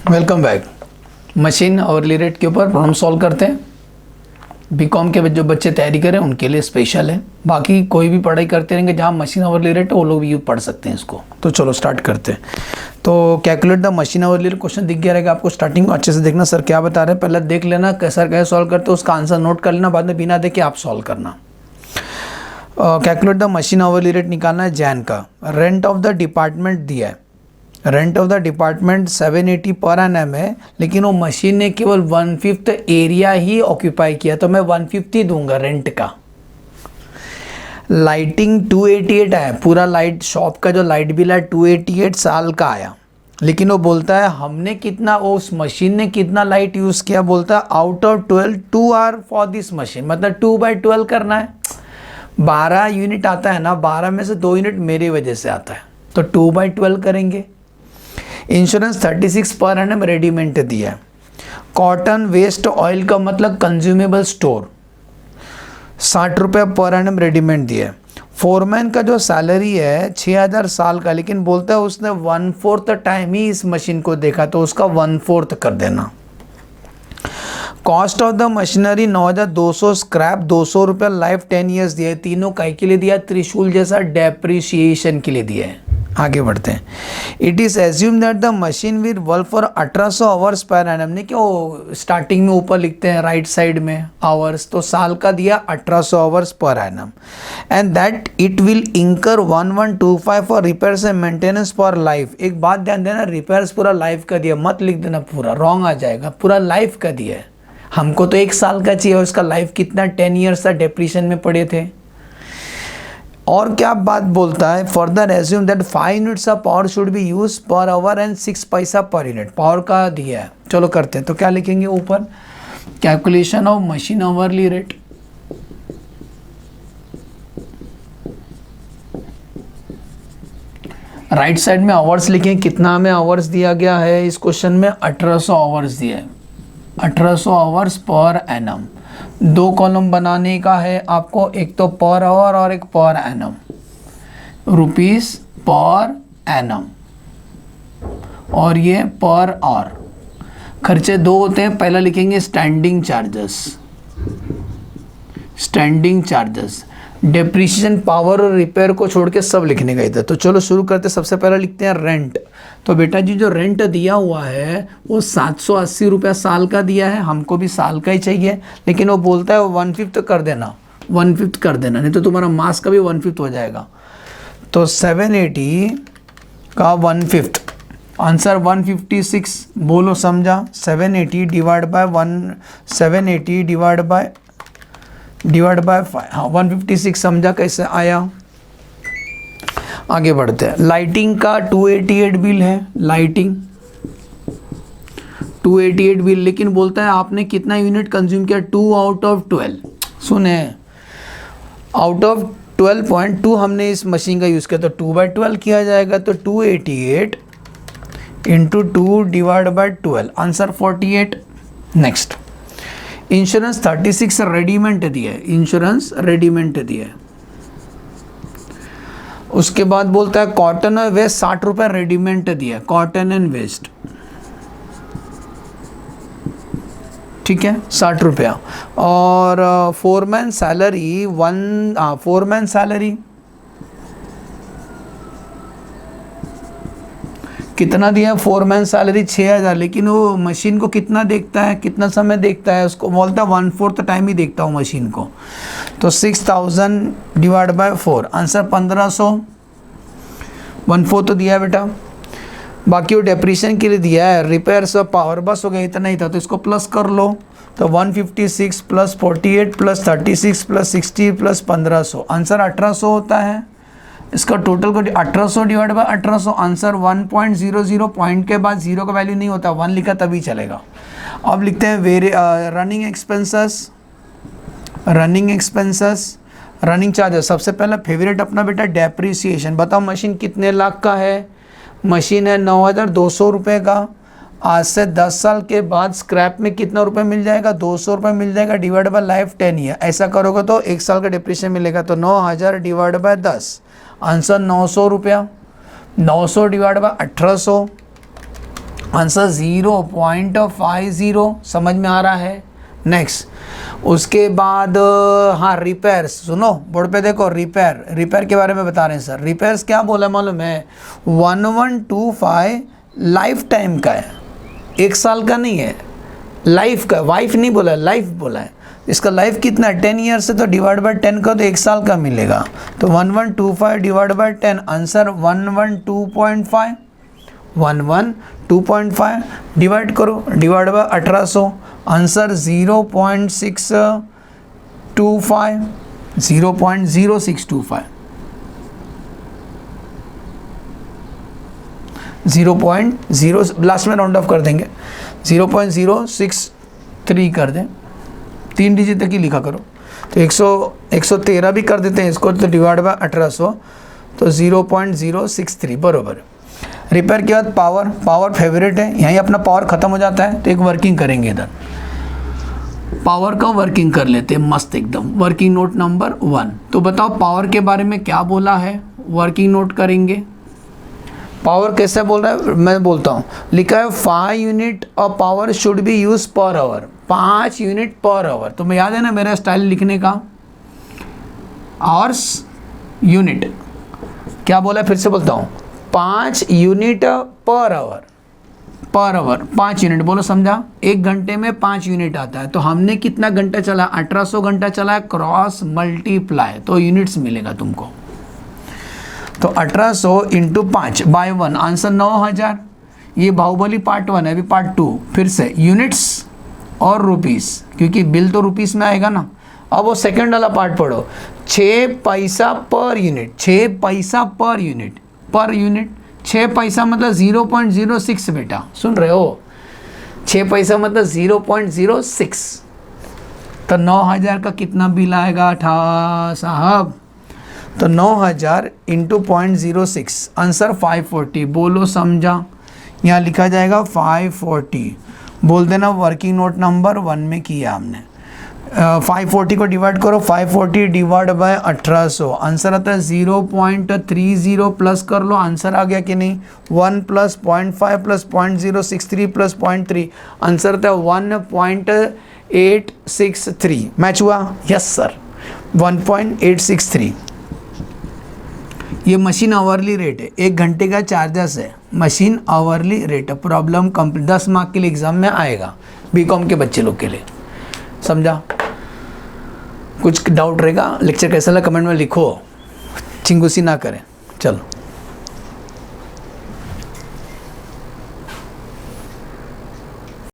Welcome back. Machine hourly rate के ऊपर problem solve करते हैं। बीकॉम के जो बच्चे तैयारी करें उनके लिए स्पेशल है, बाकी कोई भी पढ़ाई करते रहेंगे जहाँ मशीन आवरली रेट है वो लोग भी पढ़ सकते हैं इसको। तो चलो स्टार्ट करते हैं। तो calculate the machine hourly rate question दिख गया रहेगा आपको। स्टार्टिंग में अच्छे से देखना सर क्या बता रहे हैं, पहले देख लेना सर कैसे सॉल्व करते हैं, उसका आंसर नोट कर लेना, बाद में बिना देखे आप सॉल्व करना। Calculate the machine hourly rate निकालना है जैन का। रेंट ऑफ द डिपार्टमेंट दिया है, rent of the department 780 per annum है, लेकिन वो मशीन ने केवल 1/5 एरिया ही ऑक्यूपाई किया, तो मैं 1/5 ही दूंगा रेंट का। लाइटिंग 288 है, पूरा लाइट शॉप का जो लाइट बिल है 288 साल का आया, लेकिन वो बोलता है हमने कितना, उस मशीन ने कितना लाइट यूज़ किया, बोलता है out of 12 2 are for this machine, मतलब 2/12 करना है। 12 यूनिट आता है ना, 12 में से 2 यूनिट मेरी वजह से आता है, तो 2/12 करेंगे। इंश्योरेंस 36 पर एनम रेडीमेड दिया है। कॉटन वेस्ट ऑयल का मतलब कंज्यूमेबल स्टोर 60 रुपये पर एनम रेडीमेड दिया है। फोरमैन का जो सैलरी है 6000 साल का, लेकिन बोलता है उसने 1/4 टाइम ही इस मशीन को देखा, तो उसका 1/4 कर देना। Cost of the machinery 9200, scrap 200 रुपये, लाइफ 10 ईयर्स दिया है। तीनों काय के लिए दिया, त्रिशूल जैसा डेप्रिसिएशन के लिए दिया है। आगे बढ़ते हैं। It is assume that the machine will work for 1800 hours per annum, नहीं क्यों स्टार्टिंग में ऊपर लिखते हैं राइट साइड में आवर्स, तो साल का दिया 1800 hours per annum. And that it will इंकर 1125 for repairs and maintenance for life. एक बात ध्यान देना, रिपेयर्स पूरा लाइफ का दिया, मत लिख देना पूरा, रॉन्ग आ जाएगा, पूरा लाइफ का दिया है। हमको तो 1 साल का चाहिए, उसका लाइफ कितना 10 ईयर्स था, डेप्रीशिएशन में पड़े थे। और क्या बात बोलता है, further assume that 5 units of power should be use per hour and 6 पैसा पर यूनिट, पावर का दिया है। चलो करते हैं, तो क्या लिखेंगे ऊपर, calculation of machine hourly rate. Right side में आवर्स लिखें, कितना हमें आवर्स दिया गया है इस क्वेश्चन में, 1800 आवर्स दिया है, 1800 आवर्स पर एनम। 2 कॉलम बनाने का है आपको, एक तो पर आवर और एक per annum, rupees per annum, और ये पर आवर। खर्चे 2 होते हैं, पहला लिखेंगे standing charges, standing charges, depreciation, power और रिपेयर को छोड़ के सब लिखने का इधर। तो चलो शुरू करते, सबसे पहला लिखते हैं रेंट। तो बेटा जी जो रेंट दिया हुआ है वो 780 रुपया साल का दिया है, हमको भी साल का ही चाहिए, लेकिन वो बोलता है 1/5 कर देना, 1/5 कर देना, नहीं तो तुम्हारा मास का भी 1/5 हो जाएगा। तो 780 का 1/5, आंसर 156। बोलो समझा, 780 डिवाइड बाय 780 डिवाइड बाय 5, हाँ 156 समझा कैसे आया। आगे बढ़ते हैं। लाइटिंग का 288 बिल है, लाइटिंग 288 बिल, लेकिन बोलता है आपने कितना यूनिट कंज्यूम किया, 2 आउट ऑफ 12। सुने, आउट ऑफ 12.2 हमने इस मशीन का यूज़ किया, तो 2/12 किया जाएगा, तो 288 into 2 divide by 12, answer 48। Next, insurance 36 readymade दिया है, इंश्योरेंस रेडीमेड दिया है। उसके बाद बोलता है कॉटन और वेस्ट 60 रुपये रेडीमेड दिया है, कॉटन एंड वेस्ट, ठीक है 60 रुपया। और फोरमैन सैलरी फोरमैन सैलरी कितना दिया, फोरमैन सैलरी 6000, लेकिन वो मशीन को कितना देखता है, कितना समय देखता है, उसको बोलता है 1/4 टाइम ही देखता हूँ मशीन को, तो 6000 डिवाइड बाय 4, आंसर 1500। 1/4 तो दिया है बेटा, बाकी वो डेप्रीशिएशन के लिए दिया है, रिपेयर्स और पावर बस हो गया, इतना ही था, तो इसको प्लस कर लो, तो 156 plus 48 plus 36 plus 60 plus 1500, answer 1800 होता है। इसका टोटल को 1800 डिवाइड बाय 1800, आंसर 1.00, पॉइंट के बाद 0 का वैल्यू नहीं होता, 1 लिखा तभी चलेगा। अब लिखते हैं running expenses, running expenses, running charges. सबसे पहला फेवरेट अपना बेटा डेप्रिसिएशन। बताओ मशीन कितने लाख का है, मशीन है 9200 रुपये का, आज से 10 साल के बाद स्क्रैप में कितना रुपए मिल जाएगा, 200 रुपये मिल जाएगा, डिवाइड बाय लाइफ 10 ईयर। ऐसा करोगे तो 1 साल का डिप्रिसिएशन मिलेगा, तो 9000 डिवाइड बाय 10, आंसर 900 रुपया। 900 डिवाइड बाय 1800, आंसर 0.50, समझ में आ रहा है। नेक्स्ट उसके बाद हाँ रिपेयर्स, सुनो बोर्ड पे देखो, रिपेयर के बारे में बता रहे हैं सर। रिपेयर्स क्या बोला मालूम है, 1125 लाइफ टाइम का है, 1 साल का नहीं है, लाइफ का, वाइफ नहीं बोला, लाइफ बोला है। इसका लाइफ कितना है 10 ईयर्स से, तो डिवाइड बाय 10 का तो 1 साल का मिलेगा। तो 1125 डिवाइड बाय 10, आंसर 112.5, 112.5 डिवाइड करो, डिवाइड बाय 1800, आंसर 0.625, 0.0625, 0.0 लास्ट में राउंड ऑफ कर देंगे, 0.063 कर दें, 3 डिजिट तक ही लिखा करो। तो 113 भी कर देते हैं इसको, तो डिवाइड बाय 1800, तो 0.063 बरोबर। रिपेयर के बाद पावर फेवरेट है, यहीं अपना पावर ख़त्म हो जाता है। तो एक वर्किंग करेंगे इधर, पावर का वर्किंग कर लेते हैं मस्त एकदम। वर्किंग नोट नंबर 1, तो बताओ पावर के बारे में क्या बोला है, वर्किंग नोट करेंगे। पावर कैसे बोल रहा है, मैं बोलता हूँ, लिखा है 5 unit of power should be use per hour, 5 unit per hour. तो मैं याद है ना मेरा स्टाइल लिखने का, आवर्स यूनिट, क्या बोला फिर से बोलता हूँ, 5 यूनिट पर आवर, 5 यूनिट बोलो, समझा। 1 घंटे में 5 यूनिट आता है, तो हमने कितना घंटा चला, 1800 घंटा चला है, क्रॉस मल्टीप्लाई, तो यूनिट्स मिलेगा तुमको। तो 1800 इंटू 5 बाय 1, आंसर 9000। ये बाहुबली पार्ट 1 है, अभी पार्ट 2 फिर से यूनिट्स और रुपीस, क्योंकि बिल तो रुपीस में आएगा ना। अब वो सेकंड वाला पार्ट पढ़ो, 6 पैसा पर यूनिट, 6 पैसा पर यूनिट, 6 पैसा मतलब 0.06 बेटा, सुन रहे हो, 6 पैसा मतलब 0.06। तो 9000 का कितना बिल आएगा साहब, तो 9000 इंटू 0.06, आंसर 540, बोलो समझा। यहाँ लिखा जाएगा 540, बोल देना वर्किंग नोट नंबर 1 में किया हमने। 540 को डिवाइड करो, 540 डिवाइड बाय 1800, आंसर आता है 0.30, प्लस कर लो, आंसर आ गया कि नहीं। 1 प्लस 0.5 प्लस 0.063 प्लस 0.3, आंसर आता है 1.863। मैच हुआ, यस सर, 1.863। ये मशीन आवरली रेट है, 1 घंटे का चार्जेस है, मशीन आवरली रेट है। प्रॉब्लम कंप्लीट, 10 मार्क के लिए एग्जाम में आएगा, बीकॉम के बच्चे लोग के लिए, समझा। कुछ डाउट रहेगा, लेक्चर कैसा लगा कमेंट में लिखो, चिंगुसी ना करें। चलो।